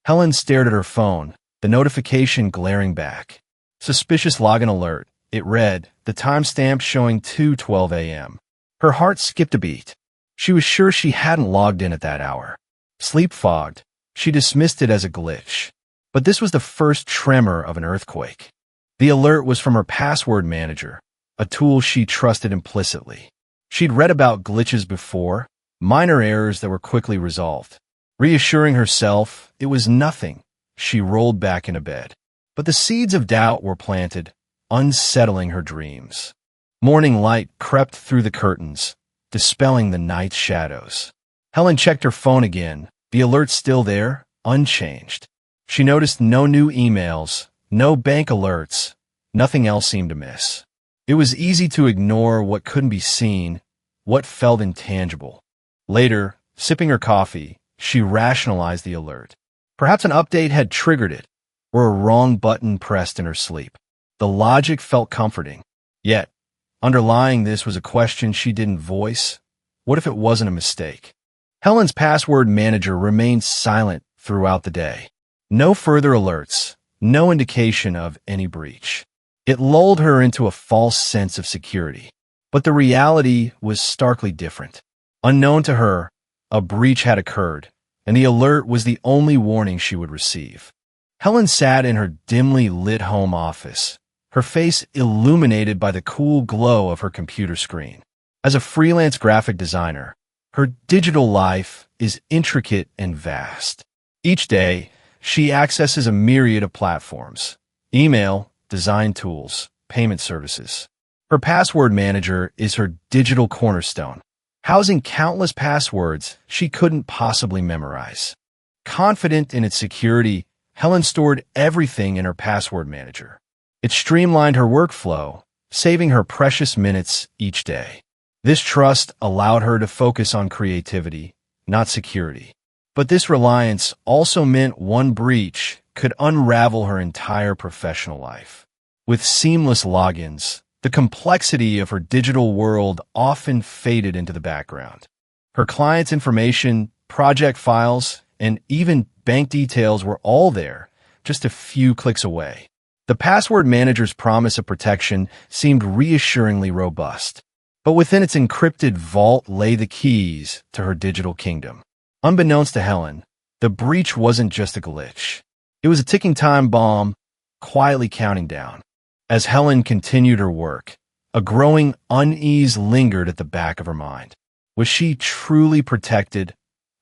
Helen stared at her phone, the notification glaring back. Suspicious login alert. It read, the timestamp showing 2:12 a.m. Her heart skipped a beat. She was sure she hadn't logged in at that hour. Sleep fogged, she dismissed it as a glitch. But this was the first tremor of an earthquake. The alert was from her password manager, a tool she trusted implicitly. She'd read about glitches before, minor errors that were quickly resolved. Reassuring herself it was nothing, she rolled back into bed. But the seeds of doubt were planted, unsettling her dreams. Morning light crept through the curtains, dispelling the night's shadows. Helen checked her phone again, the alert still there, unchanged. She noticed no new emails, no bank alerts, nothing else seemed amiss. It was easy to ignore what couldn't be seen, what felt intangible. Later, sipping her coffee, she rationalized the alert. Perhaps an update had triggered it, or a wrong button pressed in her sleep. The logic felt comforting. Yet, underlying this was a question she didn't voice. What if it wasn't a mistake? Helen's password manager remained silent throughout the day. No further alerts, no indication of any breach. It lulled her into a false sense of security. But the reality was starkly different. Unknown to her, a breach had occurred, and the alert was the only warning she would receive. Helen sat in her dimly lit home office, her face illuminated by the cool glow of her computer screen. As a freelance graphic designer, her digital life is intricate and vast. Each day, she accesses a myriad of platforms: email, design tools, payment services. Her password manager is her digital cornerstone, housing countless passwords she couldn't possibly memorize. Confident in its security, Helen stored everything in her password manager. It streamlined her workflow, saving her precious minutes each day. This trust allowed her to focus on creativity, not security. But this reliance also meant one breach could unravel her entire professional life. With seamless logins, the complexity of her digital world often faded into the background. Her clients' information, project files, and even bank details were all there, just a few clicks away. The password manager's promise of protection seemed reassuringly robust. But within its encrypted vault lay the keys to her digital kingdom. Unbeknownst to Helen, the breach wasn't just a glitch. It was a ticking time bomb, quietly counting down. As Helen continued her work, a growing unease lingered at the back of her mind. Was she truly protected,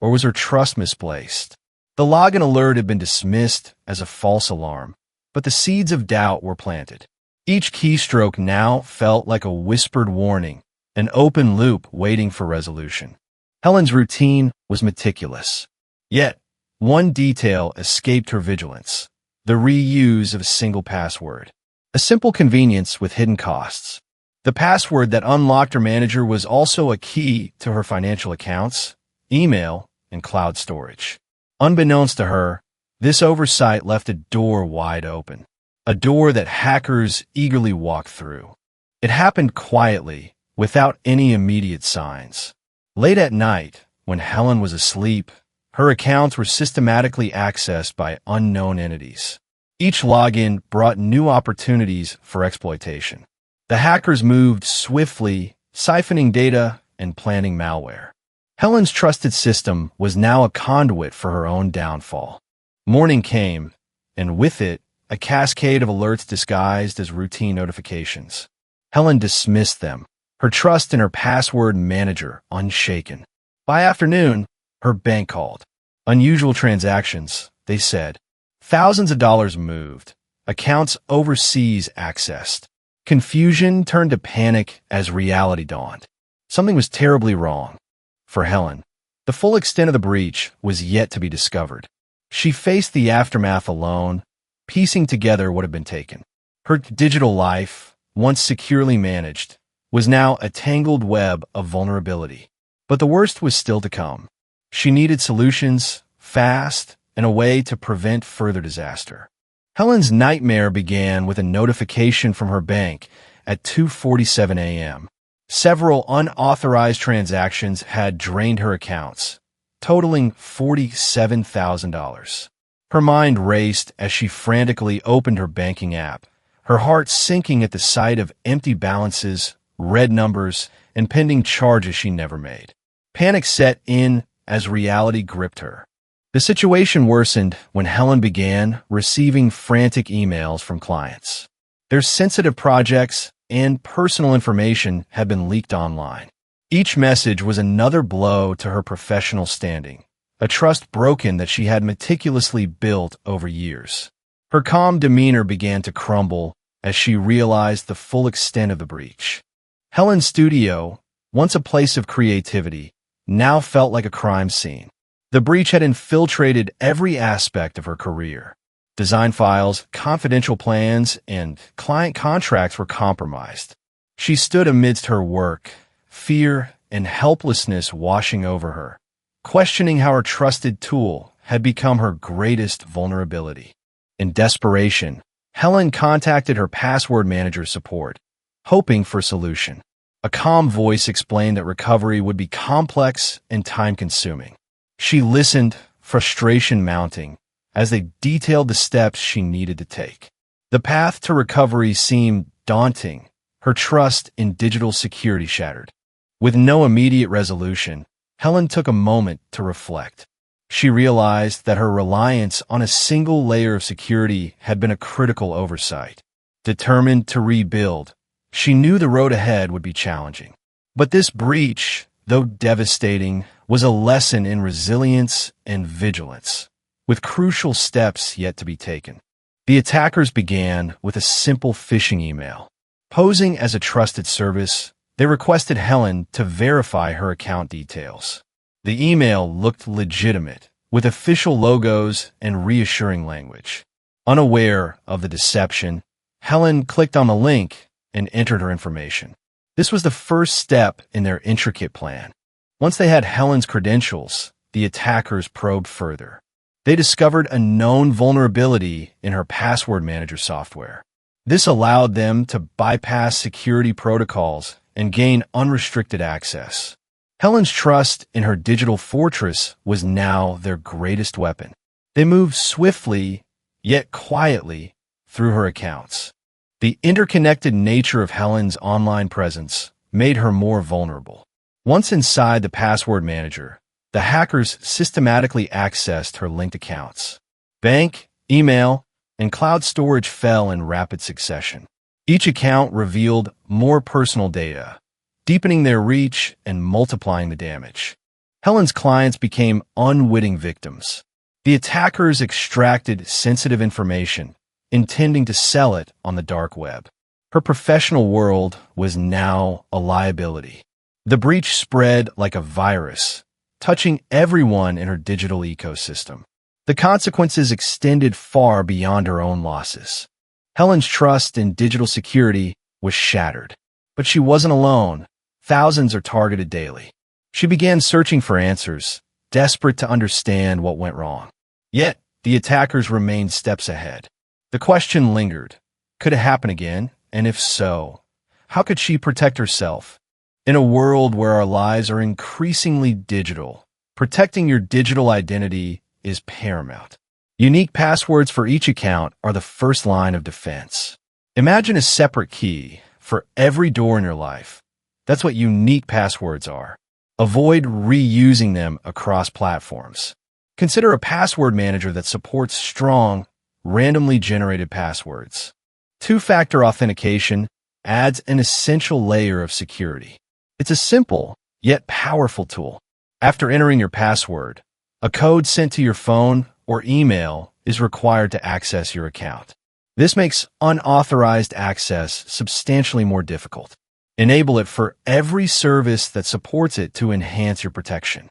or was her trust misplaced? The login alert had been dismissed as a false alarm, but the seeds of doubt were planted. Each keystroke now felt like a whispered warning, an open loop waiting for resolution. Helen's routine was meticulous. Yet, one detail escaped her vigilance: the reuse of a single password. A simple convenience with hidden costs. The password that unlocked her manager was also a key to her financial accounts, email, and cloud storage. Unbeknownst to her, this oversight left a door wide open, a door that hackers eagerly walked through. It happened quietly, without any immediate signs. Late at night, when Helen was asleep, her accounts were systematically accessed by unknown entities. Each login brought new opportunities for exploitation. The hackers moved swiftly, siphoning data and planting malware. Helen's trusted system was now a conduit for her own downfall. Morning came, and with it, a cascade of alerts disguised as routine notifications. Helen dismissed them, her trust in her password manager unshaken. By afternoon, her bank called. Unusual transactions, they said. Thousands of dollars moved. Accounts overseas accessed. Confusion turned to panic as reality dawned. Something was terribly wrong. For Helen, the full extent of the breach was yet to be discovered. She faced the aftermath alone, piecing together what had been taken. Her digital life, once securely managed, was now a tangled web of vulnerability. But the worst was still to come. She needed solutions, fast, and a way to prevent further disaster. Helen's nightmare began with a notification from her bank at 2:47 a.m. Several unauthorized transactions had drained her accounts, totaling $47,000. Her mind raced as she frantically opened her banking app, her heart sinking at the sight of empty balances, red numbers, and pending charges she never made. Panic set in as reality gripped her. The situation worsened when Helen began receiving frantic emails from clients. Their sensitive projects and personal information had been leaked online. Each message was another blow to her professional standing, a trust broken that she had meticulously built over years. Her calm demeanor began to crumble as she realized the full extent of the breach. Helen's studio, once a place of creativity, now felt like a crime scene. The breach had infiltrated every aspect of her career. Design files, confidential plans, and client contracts were compromised. She stood amidst her work, fear and helplessness washing over her, questioning how her trusted tool had become her greatest vulnerability. In desperation, Helen contacted her password manager support, hoping for a solution. A calm voice explained that recovery would be complex and time-consuming. She listened, frustration mounting, as they detailed the steps she needed to take. The path to recovery seemed daunting, her trust in digital security shattered. With no immediate resolution, Helen took a moment to reflect. She realized that her reliance on a single layer of security had been a critical oversight. Determined to rebuild, she knew the road ahead would be challenging. But this breach, though devastating, was a lesson in resilience and vigilance, with crucial steps yet to be taken. The attackers began with a simple phishing email. Posing as a trusted service, they requested Helen to verify her account details. The email looked legitimate, with official logos and reassuring language. Unaware of the deception, Helen clicked on the link and entered her information. This was the first step in their intricate plan. Once they had Helen's credentials, the attackers probed further. They discovered a known vulnerability in her password manager software. This allowed them to bypass security protocols and gain unrestricted access. Helen's trust in her digital fortress was now their greatest weapon. They moved swiftly, yet quietly, through her accounts. The interconnected nature of Helen's online presence made her more vulnerable. Once inside the password manager, the hackers systematically accessed her linked accounts. Bank, email, and cloud storage fell in rapid succession. Each account revealed more personal data, deepening their reach and multiplying the damage. Helen's clients became unwitting victims. The attackers extracted sensitive information, intending to sell it on the dark web. Her professional world was now a liability. The breach spread like a virus, touching everyone in her digital ecosystem. The consequences extended far beyond her own losses. Helen's trust in digital security was shattered. But she wasn't alone. Thousands are targeted daily. She began searching for answers, desperate to understand what went wrong. Yet, the attackers remained steps ahead. The question lingered. Could it happen again? And if so, how could she protect herself? In a world where our lives are increasingly digital, protecting your digital identity is paramount. Unique passwords for each account are the first line of defense. Imagine a separate key for every door in your life. That's what unique passwords are. Avoid reusing them across platforms. Consider a password manager that supports strong, randomly generated passwords. Two-factor authentication adds an essential layer of security. It's a simple, yet powerful tool. After entering your password, a code sent to your phone or email is required to access your account. This makes unauthorized access substantially more difficult. Enable it for every service that supports it to enhance your protection.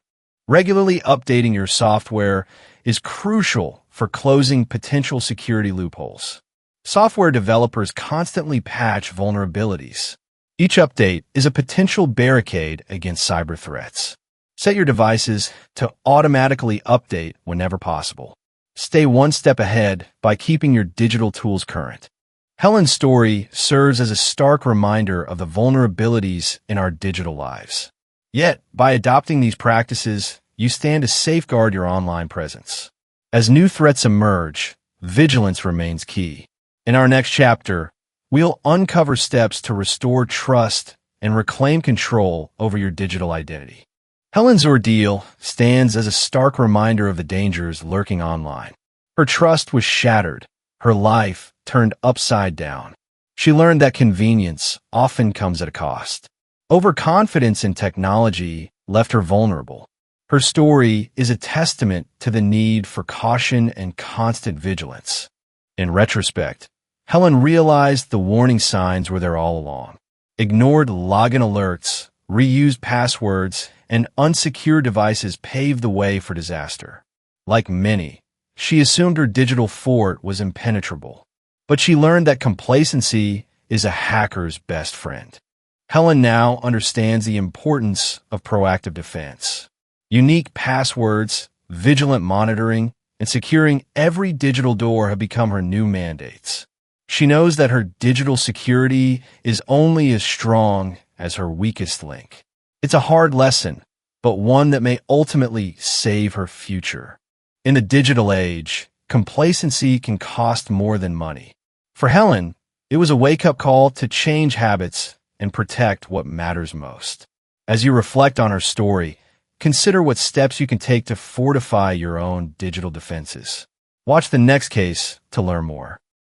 Regularly updating your software is crucial for closing potential security loopholes. Software developers constantly patch vulnerabilities. Each update is a potential barricade against cyber threats. Set your devices to automatically update whenever possible. Stay one step ahead by keeping your digital tools current. Helen's story serves as a stark reminder of the vulnerabilities in our digital lives. Yet, by adopting these practices, you stand to safeguard your online presence. As new threats emerge, vigilance remains key. In our next chapter, we'll uncover steps to restore trust and reclaim control over your digital identity. Helen's ordeal stands as a stark reminder of the dangers lurking online. Her trust was shattered, her life turned upside down. She learned that convenience often comes at a cost. Overconfidence in technology left her vulnerable. Her story is a testament to the need for caution and constant vigilance. In retrospect, Helen realized the warning signs were there all along. Ignored login alerts, reused passwords, and unsecure devices paved the way for disaster. Like many, she assumed her digital fort was impenetrable. But she learned that complacency is a hacker's best friend. Helen now understands the importance of proactive defense. Unique passwords, vigilant monitoring, and securing every digital door have become her new mandates. She knows that her digital security is only as strong as her weakest link. It's a hard lesson, but one that may ultimately save her future. In the digital age, complacency can cost more than money. For Helen, it was a wake-up call to change habits and protect what matters most. As you reflect on her story, consider what steps you can take to fortify your own digital defenses. Watch the next case to learn more.